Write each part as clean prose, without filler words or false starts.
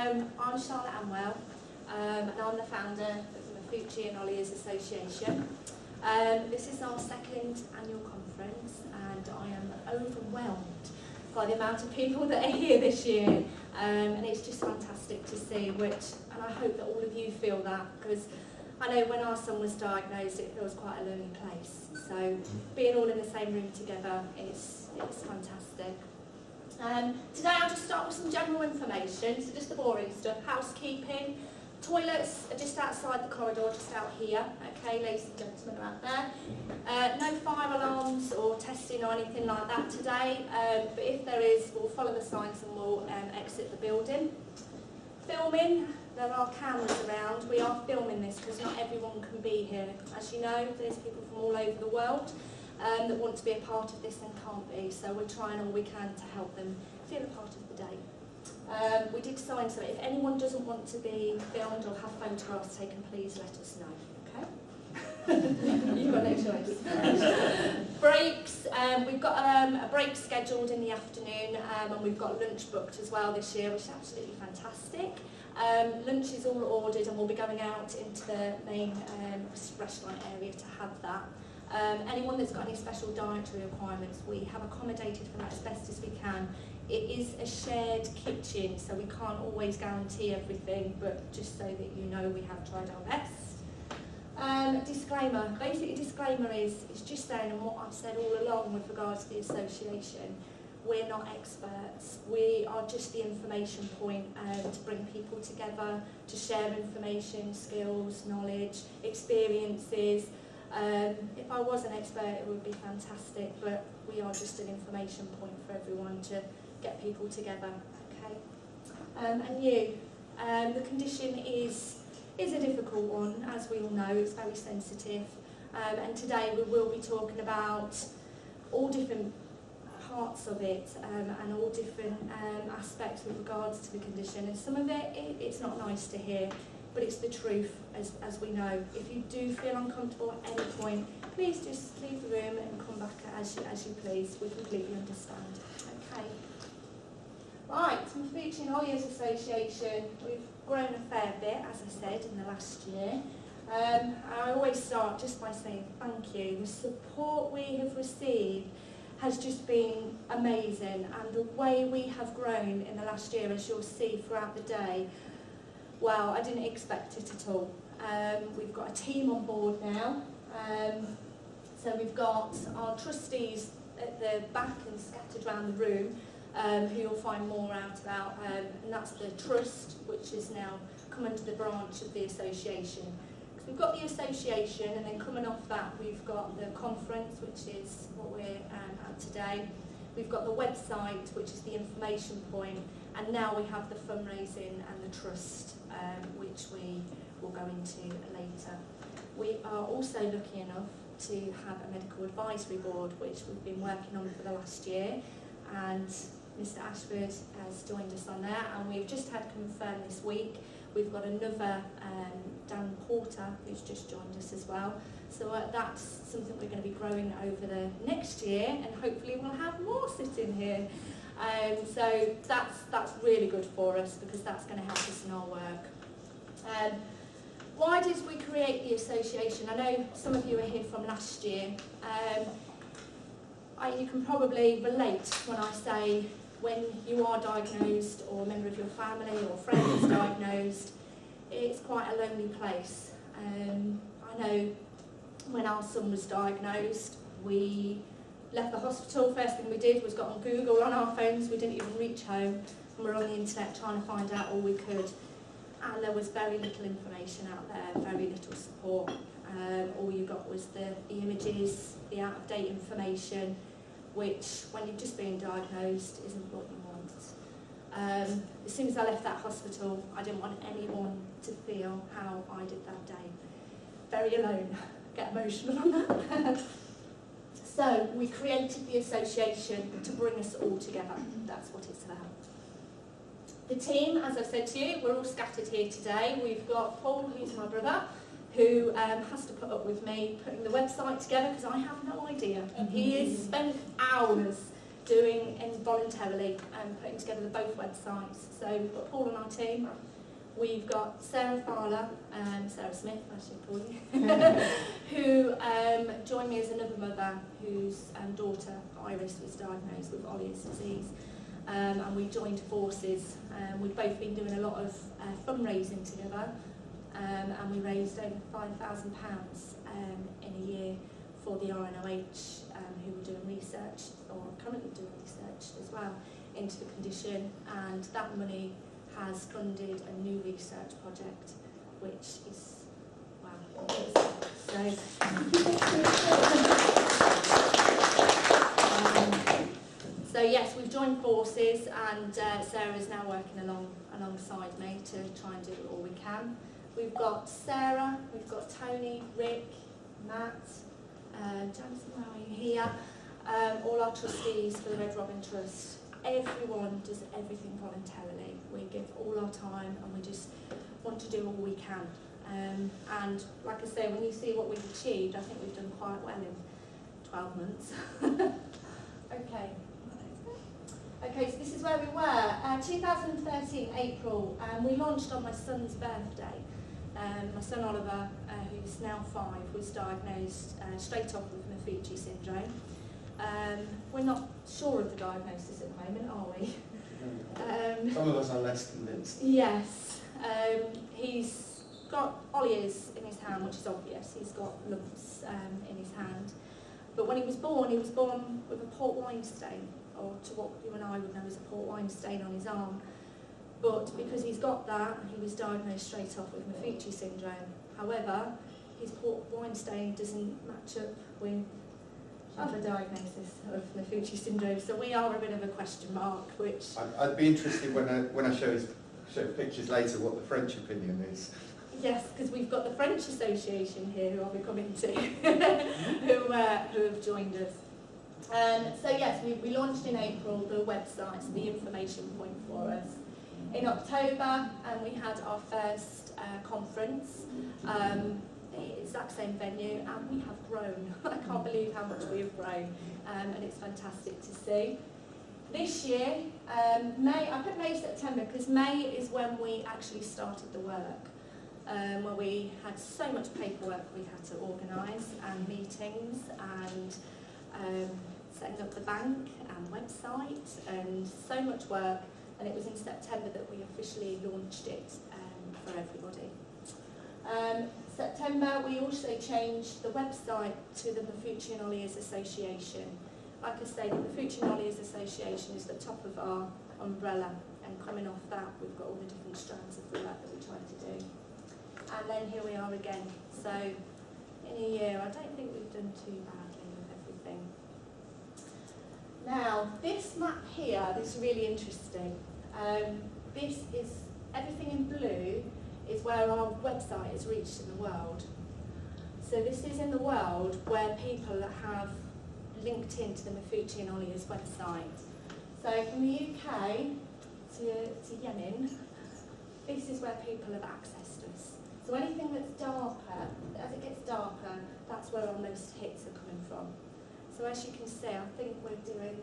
I'm Charlotte Anwyll, and I'm the founder of the Maffucci and Olliers Association. This is our second annual conference, and I am overwhelmed by the amount of people that are here this year, and it's just fantastic to see, and I hope that all of you feel that, because I know when our son was diagnosed it feels quite a lonely place, so being all in the same room together is fantastic. Today I'll just start with some general information, so just the boring stuff. Housekeeping, toilets are just outside the corridor, just out here, okay, ladies and gentlemen around there. No fire alarms or testing or anything like that today, but if there is, we'll follow the signs and we'll exit the building. Filming, there are cameras around. We are filming this because not everyone can be here. As you know, there's people from all over the world that want to be a part of this and can't be, so we're trying all we can to help them feel a part of the day. We did sign, so if anyone doesn't want to be filmed or have photographs taken, please let us know, okay? You've got no choice. Breaks, we've got a break scheduled in the afternoon, and we've got lunch booked as well this year, which is absolutely fantastic. Lunch is all ordered and we'll be going out into the main restaurant area to have that. Anyone that's got any special dietary requirements, we have accommodated for that as best as we can. It is a shared kitchen, so we can't always guarantee everything, but just so that you know, we have tried our best. Disclaimer, basically disclaimer is just saying, and what I've said all along with regards to the association, we're not experts, we are just the information point to bring people together, to share information, skills, knowledge, experiences. If I was an expert it would be fantastic, but we are just an information point for everyone to get people together, okay? And the condition is a difficult one, as we all know, it's very sensitive, and today we will be talking about all different parts of it and all different aspects with regards to the condition, and some of it's not nice to hear, but it's the truth, as we know. If you do feel uncomfortable at any point, please just leave the room and come back as you please. We completely understand. Okay. Right, Maffucci and Olliers Association, we've grown a fair bit, as I said, in the last year. I always start just by saying thank you. The support we have received has just been amazing, and the way we have grown in the last year, as you'll see throughout the day, well, I didn't expect it at all. We've got a team on board now, so we've got our trustees at the back and scattered around the room, who you'll find more out about, and that's the trust, which is now come under the branch of the association. Because we've got the association, and then coming off that we've got the conference, which is what we're at today. We've got the website, which is the information point, and now we have the fundraising and the trust, which we will go into later. We are also lucky enough to have a medical advisory board, which we've been working on for the last year, and Mr. Ashford has joined us on that, and we've just had confirmed this week we've got another Dan Porter who's just joined us as well. So that's something we're going to be growing over the next year, and hopefully we'll have more sitting here. So that's really good for us, because that's going to help us in our work. Why did we create the association? I know some of you are here from last year. You can probably relate when I say when you are diagnosed, or a member of your family or friend is diagnosed, it's quite a lonely place. I know when our son was diagnosed, we left the hospital, first thing we did was got on Google on our phones, we didn't even reach home, and we were on the internet trying to find out all we could, and there was very little information out there, very little support. All you got was the images, the out-of-date information, which, when you've just been diagnosed, isn't what you want. As soon as I left that hospital, I didn't want anyone to feel how I did that day. Very alone. Get emotional on that. So we created the association to bring us all together. That's what it's about. The team, as I've said to you, we're all scattered here today. We've got Paul, who's my brother, who has to put up with me putting the website together, because I have no idea. He has spent hours doing involuntarily and putting together both websites. So we've got Paul on our team, we've got Sarah Fowler, Sarah Smith, I should call you, who joined me as another mother whose daughter, Iris, was diagnosed with Ollier's disease. And we joined forces. We've both been doing a lot of fundraising together, and we raised over £5,000 in a year for the RNOH, who were doing research, or currently doing research as well, into the condition, and that money has funded a new research project, which is, wow, so yes, we've joined forces, and Sarah is now working alongside me to try and do all we can. We've got Sarah, we've got Tony, Rick, Matt, Jansen, where are you here? All our trustees for the Red Robin Trust. Everyone does everything voluntarily. We give all our time, and we just want to do all we can. And like I say, when you see what we've achieved, I think we've done quite well in 12 months. Okay, so this is where we were. 2013 April, we launched on my son's birthday. My son Oliver, who's now 5, was diagnosed straight off with Maffucci syndrome. We're not sure of the diagnosis at the moment, are we? Some of us are less convinced. Yes. He's got Ollier's in his hand, which is obvious. He's got lumps in his hand. But when he was born with a port wine stain, or to what you and I would know as a port wine stain on his arm. But because he's got that, he was diagnosed straight off with Maffucci syndrome. However, his port wine stain doesn't match up with other diagnosis of Maffucci syndrome, so we are a bit of a question mark. Which I'd be interested when I show pictures later what the French opinion is. Yes, because we've got the French Association here, who I'll be coming to, who have joined us. So yes, we launched in April the website, so the information point for us. In October, we had our first conference, the exact same venue, and we have grown. I can't believe how much we have grown, and it's fantastic to see. This year, I put May, September, because May is when we actually started the work, where we had so much paperwork we had to organise, and meetings, and setting up the bank and website, and so much work. And it was in September that we officially launched it for everybody. September, we also changed the website to the Maffucci and Olliers Association. Like I say, the Maffucci and Olliers Association is the top of our umbrella, and coming off that, we've got all the different strands of the work that we try to do. And then here we are again. So in a year, I don't think we've done too badly with everything. Now, this map here, this is really interesting. This is, everything in blue is where our website is reached in the world. So this is in the world where people have linked into the Maffucci and Olliers website. So from the UK to Yemen, this is where people have accessed us. So anything that's darker, as it gets darker, that's where our most hits are coming from. So as you can see, I think we're doing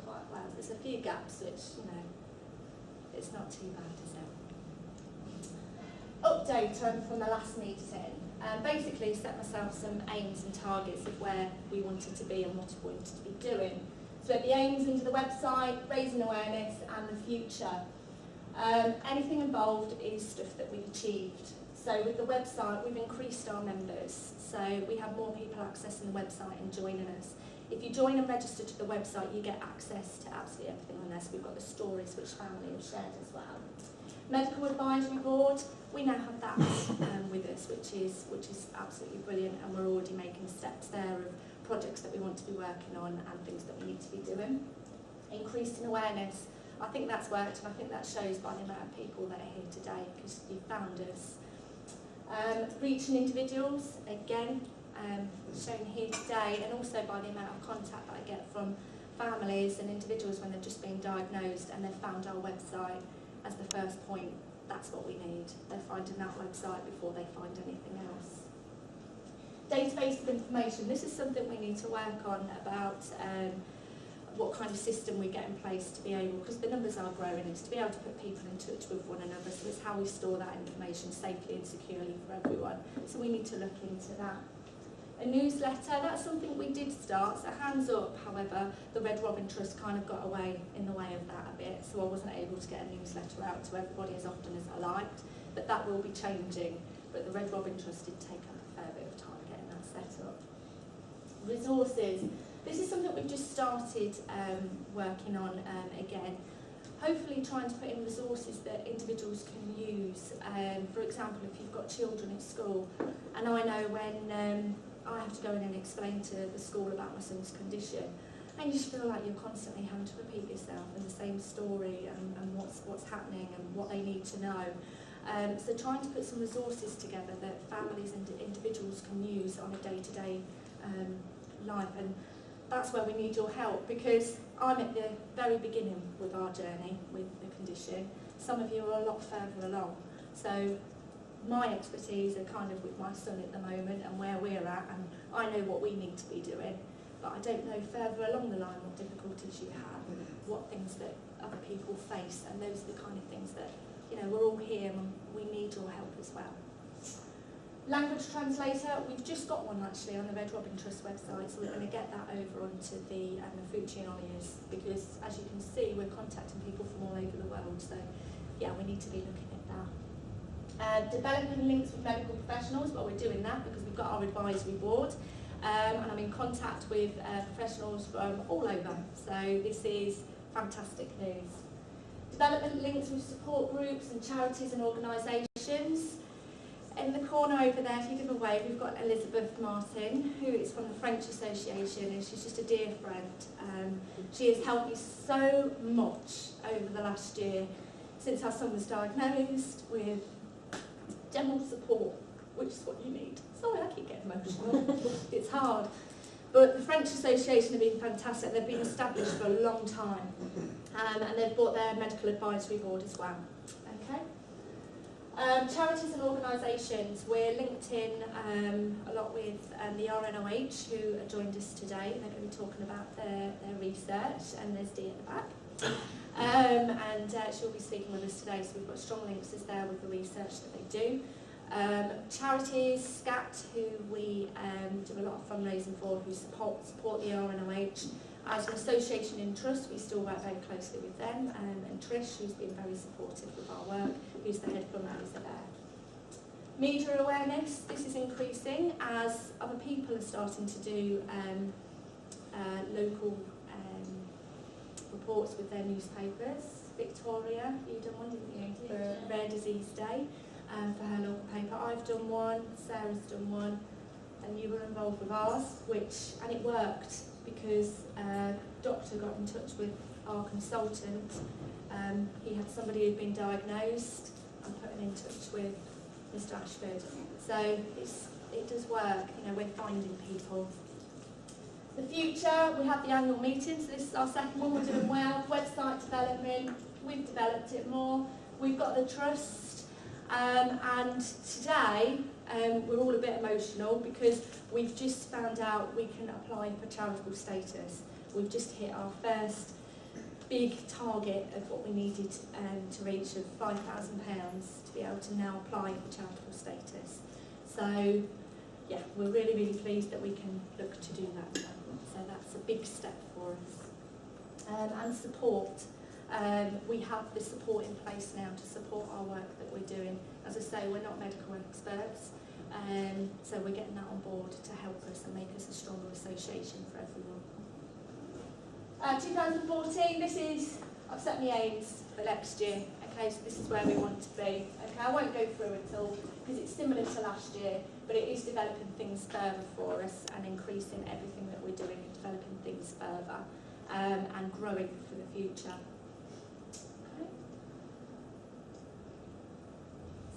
quite well. There's a few gaps which, you know, it's not too bad, is it? Update from the last meeting. Basically set myself some aims and targets of where we wanted to be and what we wanted to be doing. So the aims under the website, raising awareness, and the future. Anything involved is stuff that we've achieved. So with the website, we've increased our members. So we have more people accessing the website and joining us. If you join and register to the website, you get access to absolutely everything on there. So we've got the stories which family have shared as well. Medical Advisory Board, we now have that with us, which is absolutely brilliant, and we're already making steps there of projects that we want to be working on and things that we need to be doing. Increased in awareness, I think that's worked, and I think that shows by the amount of people that are here today, because you found us. Reaching individuals, again, shown here today, and also by the amount of contact that I get from families and individuals when they've just been diagnosed and they've found our website as the first point. That's what we need. They're finding that website before they find anything else. Database of information. This is something we need to work on about what kind of system we get in place to be able, because the numbers are growing, it's to be able to put people in touch with one another, so it's how we store that information safely and securely for everyone. So we need to look into that. A newsletter, that's something we did start, so hands up, however, the Red Robin Trust kind of got away in the way of that a bit, so I wasn't able to get a newsletter out to everybody as often as I liked, but that will be changing. But the Red Robin Trust did take up a fair bit of time getting that set up. Resources. This is something we've just started working on again. Hopefully trying to put in resources that individuals can use. For example, if you've got children at school, and I know when I have to go in and explain to the school about my son's condition, and you just feel like you're constantly having to repeat yourself and the same story and what's happening and what they need to know. So trying to put some resources together that families and individuals can use on a day-to-day life, and that's where we need your help, because I'm at the very beginning with our journey with the condition. Some of you are a lot further along, so my expertise are kind of with my son at the moment and where we're at, and I know what we need to be doing, but I don't know further along the line what difficulties you have, what things that other people face, and those are the kind of things that, you know, we're all here and we need your help as well. Language translator, we've just got one actually on the Red Robin Trust website, so we're going to get that over onto the Maffucci and Olliers, because as you can see we're contacting people from all over the world, so yeah, we need to be looking at that. Developing links with medical professionals, well, we're doing that because we've got our advisory board, and I'm in contact with professionals from all over, so this is fantastic news. Development links with support groups and charities and organisations. In the corner over there, if you give a wave, we've got Elizabeth Martin, who is from the French Association, and she's just a dear friend. She has helped me so much over the last year, since our son was diagnosed, with general support, which is what you need. Sorry, I keep getting emotional. It's hard. But the French Association have been fantastic. They've been established for a long time, and they've brought their medical advisory board as well. Okay. Charities and organisations, we're linked in a lot with the RNOH, who have joined us today. They're going to be talking about their research, and there's Dee at the back. And she'll be speaking with us today, so we've got strong links there with the research that they do. Charities, SCAT, who we do a lot of fundraising for, who support the RNOH. As an association in trust, we still work very closely with them, and Trish, who's been very supportive with our work, who's the head fundraiser there. Media awareness, this is increasing as other people are starting to do local reports with their newspapers. Victoria, you done one, didn't you, for Rare Disease Day, for her local paper. I've done one, Sarah's done one, and you were involved with ours, and it worked, because a doctor got in touch with our consultant. He had somebody who'd been diagnosed and put him in touch with Mr. Ashford. So it does work, you know, we're finding people. The future, we have the annual meeting, so this is our second one, we're doing well. Website development, we've developed it more. We've got the trust, and today we're all a bit emotional because we've just found out we can apply for charitable status. We've just hit our first big target of what we needed to reach, of £5,000 to be able to now apply for charitable status. So yeah, we're really, really pleased that we can look to do that now. So that's a big step for us. And support. We have the support in place now to support our work that we're doing. As I say, we're not medical experts, so we're getting that on board to help us and make us a stronger association for everyone. 2014, I've set my aims for next year. Okay, so this is where we want to be. Okay, I won't go through it all because it's similar to last year, but it is developing things further for us and increasing everything that we're doing and developing things further and growing for the future. Okay.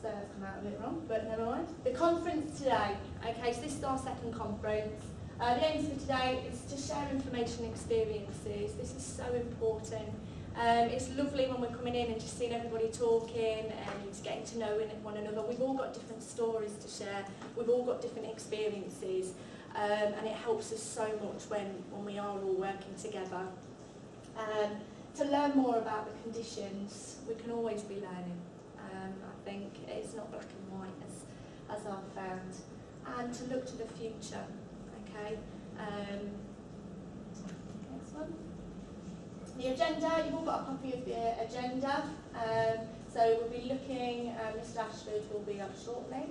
So that's come out a bit wrong, but never mind. The conference today. Okay, so this is our second conference. The aims for today is to share information and experiences. This is so important. It's lovely when we're coming in and just seeing everybody talking and getting to know one another. We've all got different stories to share. We've all got different experiences, and it helps us so much when we are all working together. To learn more about the conditions, we can always be learning. I think it's not black and white as I've found. And to look to the future, okay? Next one. The agenda, you've all got a copy of the agenda. So we'll be looking, Mr Ashford will be up shortly.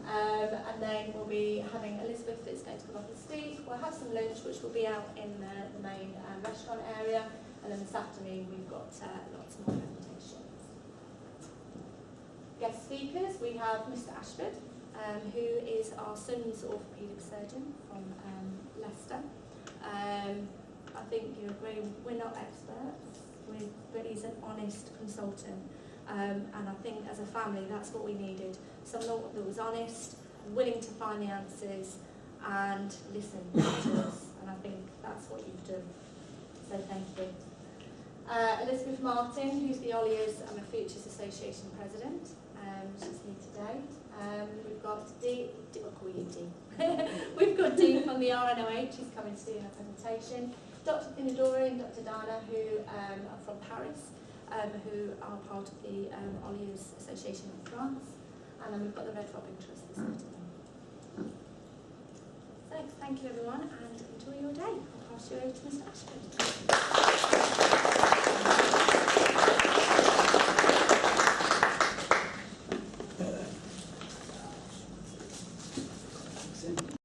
And then we'll be having Elizabeth that's going to come up and speak. We'll have some lunch, which will be out in the main restaurant area. And then this afternoon we've got lots more presentations. Guest speakers, we have Mr Ashford, who is our son's orthopaedic surgeon from Leicester. I think you agree, we're not experts, but he's an honest consultant. And I think as a family that's what we needed. Someone that was honest, willing to find the answers and listen to us. And I think that's what you've done. So thank you. Elizabeth Martin, who's the Olliers and Maffucci Association President. She's here today. We've got Dee, I'll call you Dee. We've got Dee from the RNOH, who's coming to do her presentation. Dr. Thinadori and Dr. Dana, who are from Paris, who are part of the Olliers Association in France. And then we've got the Red Robin Trust this afternoon. So thank you everyone and enjoy your day. I'll pass you over to Mr. Ashford.